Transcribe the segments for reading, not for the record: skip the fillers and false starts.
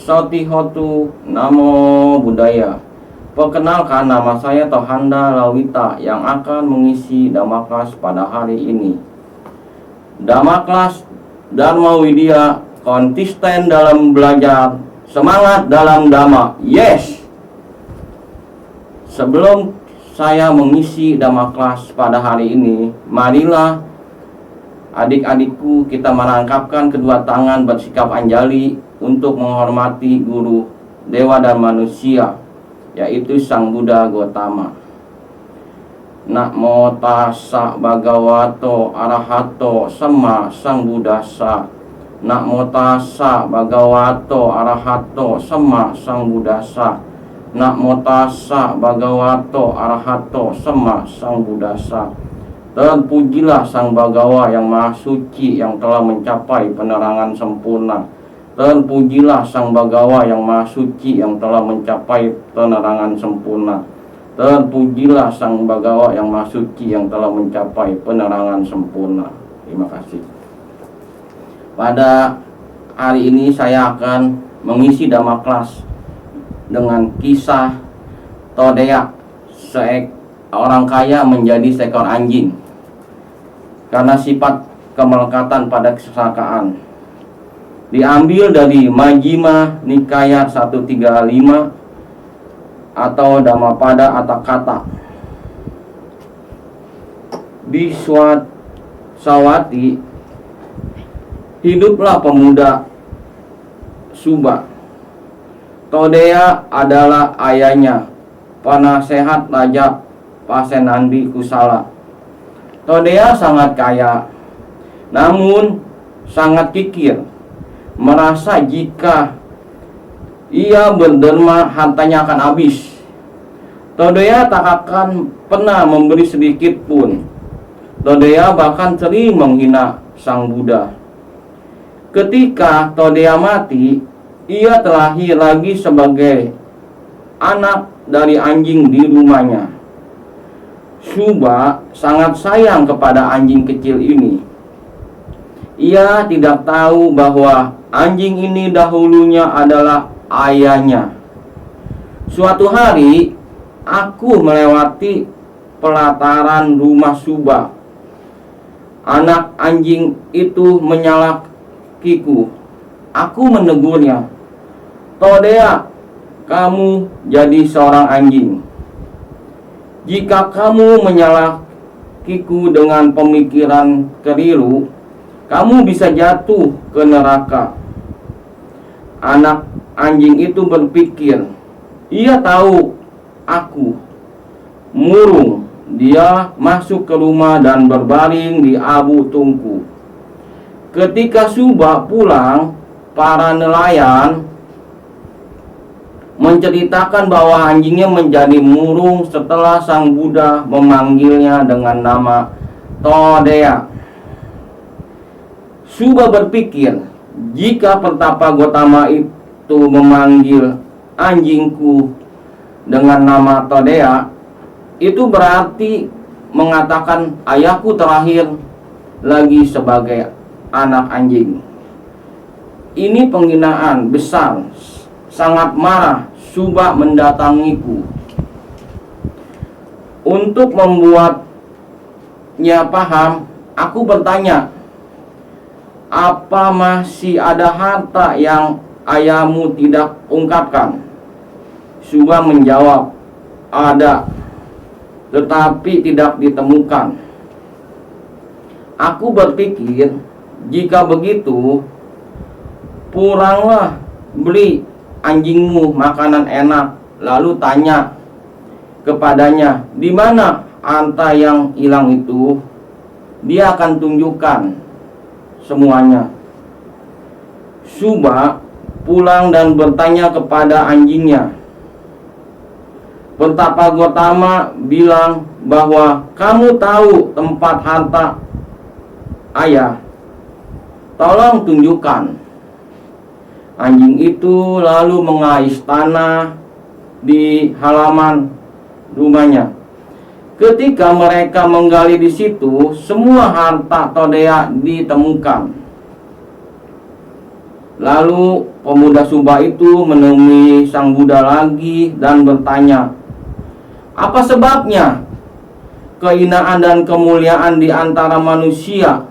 Sotihotu Namo Buddhaya. Perkenalkan, nama saya Tohanda Lawita yang akan mengisi Dhamma Class pada hari ini. Dhamma Class Dharma Widya, konsisten dalam belajar, semangat dalam Dhamma. Yes! Sebelum saya mengisi Dhamma Class pada hari ini, marilah adik-adikku kita merangkapkan kedua tangan bersikap anjali untuk menghormati guru, dewa dan manusia, yaitu Sang Buddha Gotama. Namo tassa bhagavato arahato sama Sang Buddhassa. Namo tassa bhagavato arahato sama Sang Buddhassa. Namo tassa bhagavato arahato sama Sang Buddhassa. Terpujilah Sang Bhagawa yang Maha Suci yang telah mencapai penerangan sempurna. Terpujilah Sang Bhagawa yang Maha Suci yang telah mencapai penerangan sempurna. Terpujilah Sang Bhagawa yang Maha Suci yang telah mencapai penerangan sempurna. Terima kasih. Pada hari ini saya akan mengisi Dhamma Class dengan kisah Todea, orang kaya menjadi seekor anjing karena sifat kemelekatan pada kesangkaan. Diambil dari Majjhima Nikaya 135 atau Dhammapada Atthakatha. Di Sawati hiduplah pemuda Subba. Todea adalah ayahnya, penasehat Raja Pasenandi Kusala. Todea sangat kaya, namun sangat kikir, merasa jika ia berderma hartanya akan habis. Todea tak akan pernah memberi sedikit pun. Todea bahkan sering menghina Sang Buddha. Ketika Todea mati, ia terlahir lagi sebagai anak dari anjing di rumahnya. Subba sangat sayang kepada anjing kecil ini. Ia tidak tahu bahwa anjing ini dahulunya adalah ayahnya. Suatu hari, aku melewati pelataran rumah Subba. Anak anjing itu menyalakiku. Aku menegurnya, "Todea, kamu jadi seorang anjing. Jika kamu menyalakiku dengan pemikiran keliru, kamu bisa jatuh ke neraka." Anak anjing itu berpikir, ia tahu aku murung. Dia masuk ke rumah dan berbaring di abu tungku. Ketika Subba pulang, para nelayan menceritakan bahwa anjingnya menjadi murung setelah Sang Buddha memanggilnya dengan nama Todea. Subba berpikir, jika Pertapa Gotama itu memanggil anjingku dengan nama Todea, itu berarti mengatakan ayahku terakhir lagi sebagai anak anjing. Ini penghinaan besar. Sangat marah, Subba mendatangiku. Untuk membuatnya paham, aku bertanya, "Apa masih ada harta yang ayahmu tidak ungkapkan?" Subba menjawab, "Ada, tetapi tidak ditemukan." Aku berpikir, jika begitu, pulanglah beli anjingmu makanan enak, lalu tanya kepadanya, "Di mana harta yang hilang itu?" Dia akan tunjukkan semuanya. Subba pulang dan bertanya kepada anjingnya. Pertapa Gotama bilang bahwa, "Kamu tahu tempat harta ayah? Tolong tunjukkan." Anjing itu lalu mengais tanah di halaman rumahnya. Ketika mereka menggali di situ, semua harta Todea ditemukan. Lalu pemuda Subah itu menemui Sang Buddha lagi dan bertanya, apa sebabnya kehinaan dan kemuliaan di antara manusia?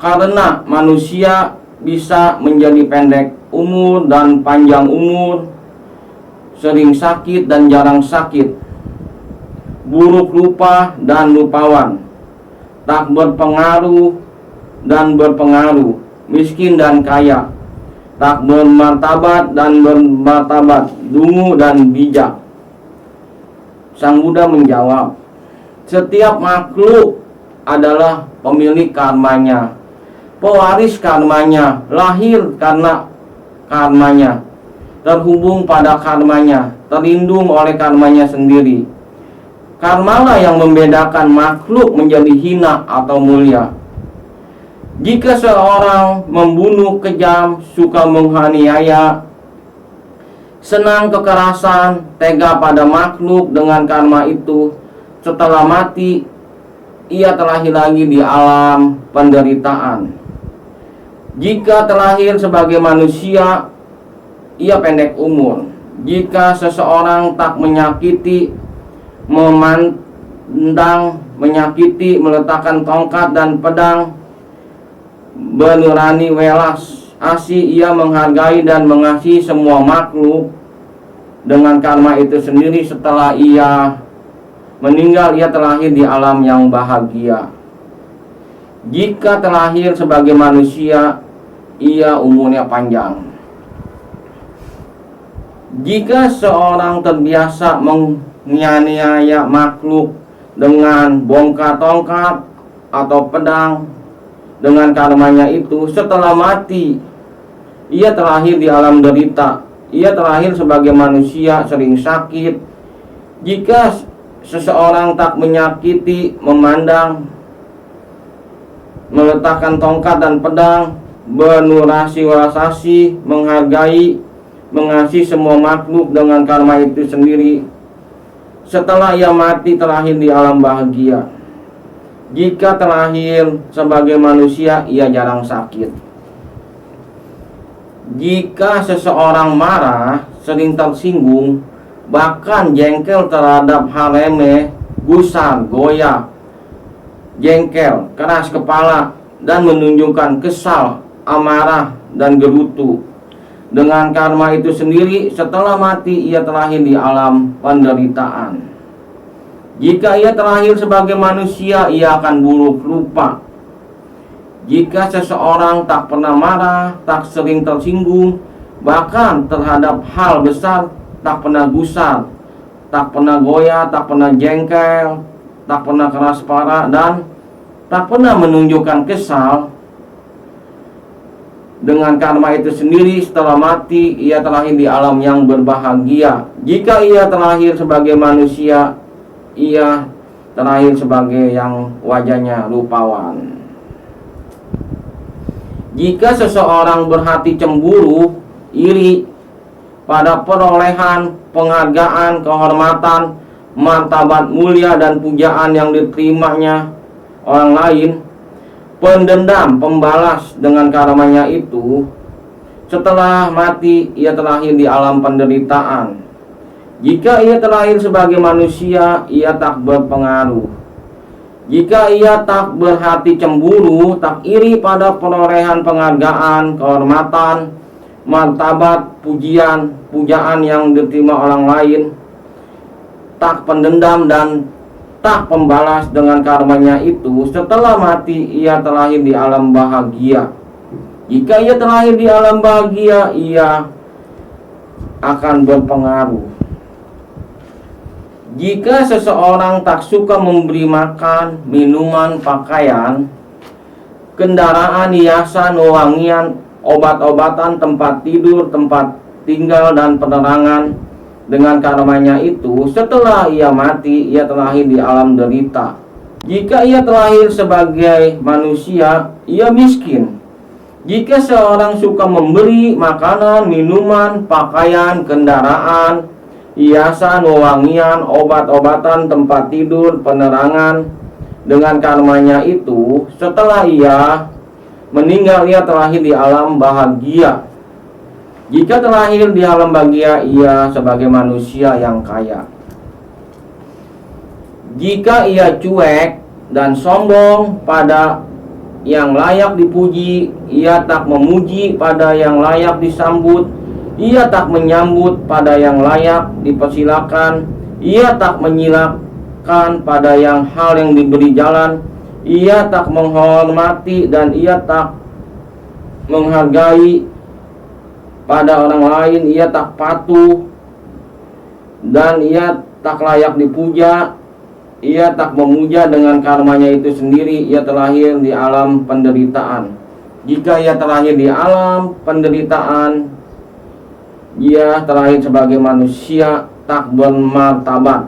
Karena manusia bisa menjadi pendek umur dan panjang umur, sering sakit dan jarang sakit, buruk rupa dan rupawan, tak berpengaruh dan berpengaruh, miskin dan kaya, tak bermartabat dan bermartabat, dungu dan bijak. Sang Buddha menjawab, setiap makhluk adalah pemilik karmanya, pewaris karmanya, lahir karena karmanya, terhubung pada karmanya, terlindung oleh karmanya sendiri. Karmalah yang membedakan makhluk menjadi hina atau mulia. Jika seorang membunuh kejam, suka menganiaya, senang kekerasan, tega pada makhluk dengan karma itu, setelah mati, ia terlahir lagi di alam penderitaan. Jika terlahir sebagai manusia, ia pendek umur. Jika seseorang tak menyakiti, memandang, menyakiti, meletakkan tongkat dan pedang, benurani welas asih, ia menghargai dan mengasihi semua makhluk dengan karma itu sendiri. Setelah ia meninggal, ia terlahir di alam yang bahagia. Jika terlahir sebagai manusia, ia umurnya panjang. Jika seorang terbiasa menganiaya makhluk dengan bongkar tongkat atau pedang, dengan karmanya itu, setelah mati, ia terlahir di alam derita. Ia terlahir sebagai manusia, sering sakit. Jika seseorang tak menyakiti, memandang, meletakkan tongkat dan pedang, benurasi welasasi, menghargai, mengasihi semua makhluk dengan karma itu sendiri, setelah ia mati, terlahir di alam bahagia. Jika terlahir sebagai manusia, ia jarang sakit. Jika seseorang marah, sering tersinggung, bahkan jengkel terhadap hal remeh, gusar, goyah, jengkel, keras kepala, dan menunjukkan kesal, amarah, dan gerutu, dengan karma itu sendiri, setelah mati, ia terlahir di alam penderitaan. Jika ia terlahir sebagai manusia, ia akan buruk rupa. Jika seseorang tak pernah marah, tak sering tersinggung, bahkan terhadap hal besar, tak pernah gusar, tak pernah goyah, tak pernah jengkel, tak pernah keras kepala, dan tak pernah menunjukkan kesal, dengan karma itu sendiri, setelah mati, ia terlahir di alam yang berbahagia. Jika ia terlahir sebagai manusia, ia terlahir sebagai yang wajahnya rupawan. Jika seseorang berhati cemburu, iri pada perolehan, penghargaan, kehormatan, martabat mulia dan pujaan yang diterimanya orang lain, pendendam, pembalas dengan karmanya itu, setelah mati, ia terlahir di alam penderitaan. Jika ia terlahir sebagai manusia, ia tak berpengaruh. Jika ia tak berhati cemburu, tak iri pada perolehan penghargaan, kehormatan, martabat, pujaan yang diterima orang lain, tak pendendam dan tak pembalas dengan karmanya itu, setelah mati, ia terlahir di alam bahagia. Jika ia terlahir di alam bahagia, ia akan berpengaruh. Jika seseorang tak suka memberi makan, minuman, pakaian, kendaraan, hiasan, wangian, obat-obatan, tempat tidur, tempat tinggal, dan penerangan, dengan karmanya itu, setelah ia mati, ia terlahir di alam derita. Jika ia terlahir sebagai manusia, ia miskin. Jika seorang suka memberi makanan, minuman, pakaian, kendaraan, hiasan, wewangian, obat-obatan, tempat tidur, penerangan, dengan karmanya itu, setelah ia meninggal ia terlahir di alam bahagia. Jika terlahir di alam bahagia, ia sebagai manusia yang kaya. Jika ia cuek dan sombong pada yang layak dipuji, ia tak memuji pada yang layak disambut, ia tak menyambut pada yang layak dipersilakan, ia tak menyilakan pada yang hal yang diberi jalan, ia tak menghormati dan ia tak menghargai pada orang lain, ia tak patuh dan ia tak layak dipuja, ia tak memuja dengan karmanya itu sendiri, ia terlahir di alam penderitaan. Jika ia terlahir di alam penderitaan, ia terlahir sebagai manusia tak bermartabat.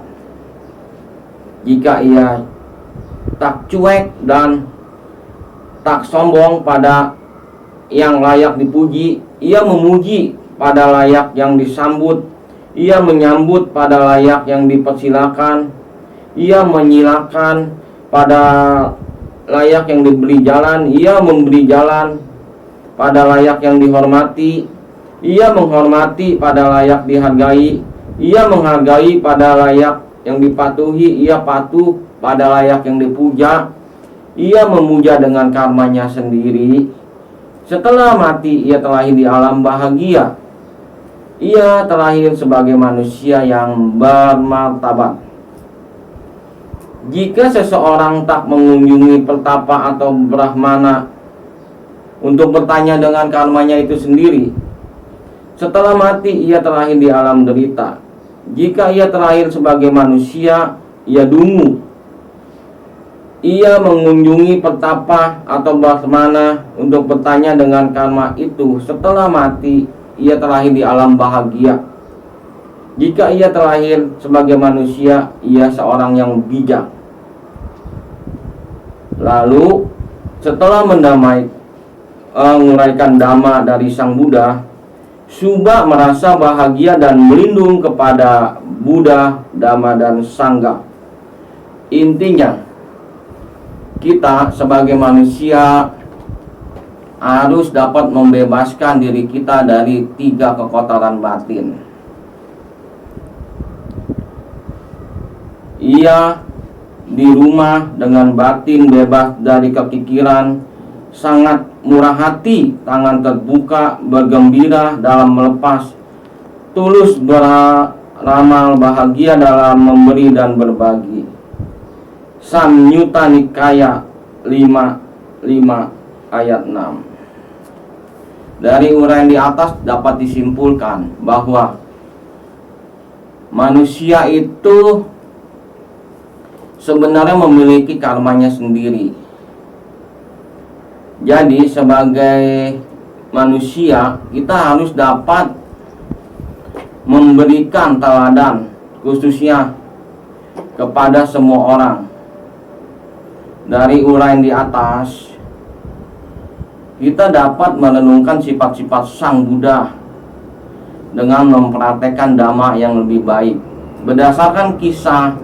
Jika ia tak cuek dan tak sombong pada yang layak dipuji, ia memuji pada layak yang disambut, ia menyambut pada layak yang dipersilakan, ia menyilakan pada layak yang diberi jalan, ia memberi jalan pada layak yang dihormati, ia menghormati pada layak dihargai, ia menghargai pada layak yang dipatuhi, ia patuh pada layak yang dipuja, ia memuja dengan karmanya sendiri. Setelah mati, ia terlahir di alam bahagia. Ia terlahir sebagai manusia yang bermartabat. Jika seseorang tak mengunjungi pertapa atau brahmana untuk bertanya dengan karmanya itu sendiri, setelah mati ia terlahir di alam derita. Jika ia terlahir sebagai manusia, ia dungu. Ia mengunjungi pertapa atau brahmana untuk bertanya dengan karma itu. Setelah mati, ia terlahir di alam bahagia. Jika ia terlahir sebagai manusia, ia seorang yang bijak. Lalu, setelah menguraikan dhamma dari Sang Buddha, Subba merasa bahagia dan melindung kepada Buddha, Dhamma, dan Sangha. Intinya, kita sebagai manusia harus dapat membebaskan diri kita dari 3 kekotoran batin. Ia di rumah dengan batin bebas dari kepikiran, sangat murah hati, tangan terbuka, bergembira dalam melepas, tulus beramal bahagia dalam memberi dan berbagi. Samyutta Nikaya 5 ayat 6. Dari uraian di atas dapat disimpulkan bahwa manusia itu sebenarnya memiliki karmanya sendiri. Jadi sebagai manusia kita harus dapat memberikan teladan, khususnya kepada semua orang. Dari uraian di atas kita dapat merenungkan sifat-sifat Sang Buddha dengan mempraktekkan dhamma yang lebih baik. Berdasarkan kisah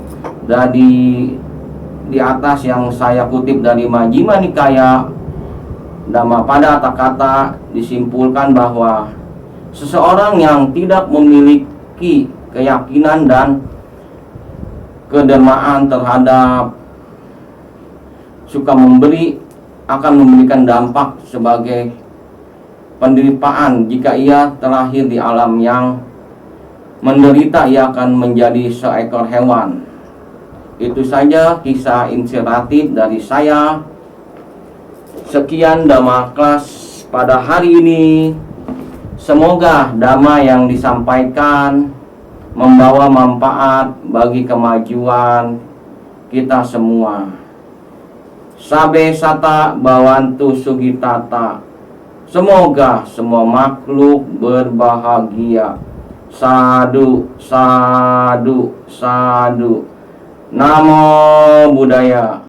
di atas yang saya kutip dari Majjhima Nikaya Dhammapada Atthakatha, disimpulkan bahwa seseorang yang tidak memiliki keyakinan dan kedermaan terhadap suka memberi akan memberikan dampak sebagai penderitaan. Jika ia terlahir di alam yang menderita, ia akan menjadi seekor hewan. Itu saja kisah inspiratif dari saya. Sekian Dhamma Class pada hari ini. Semoga dhamma yang disampaikan membawa manfaat bagi kemajuan kita semua. Sabe sata bawantu sugitata. Semoga semua makhluk berbahagia. Sadu, sadu, sadu. Namo Buddhaya.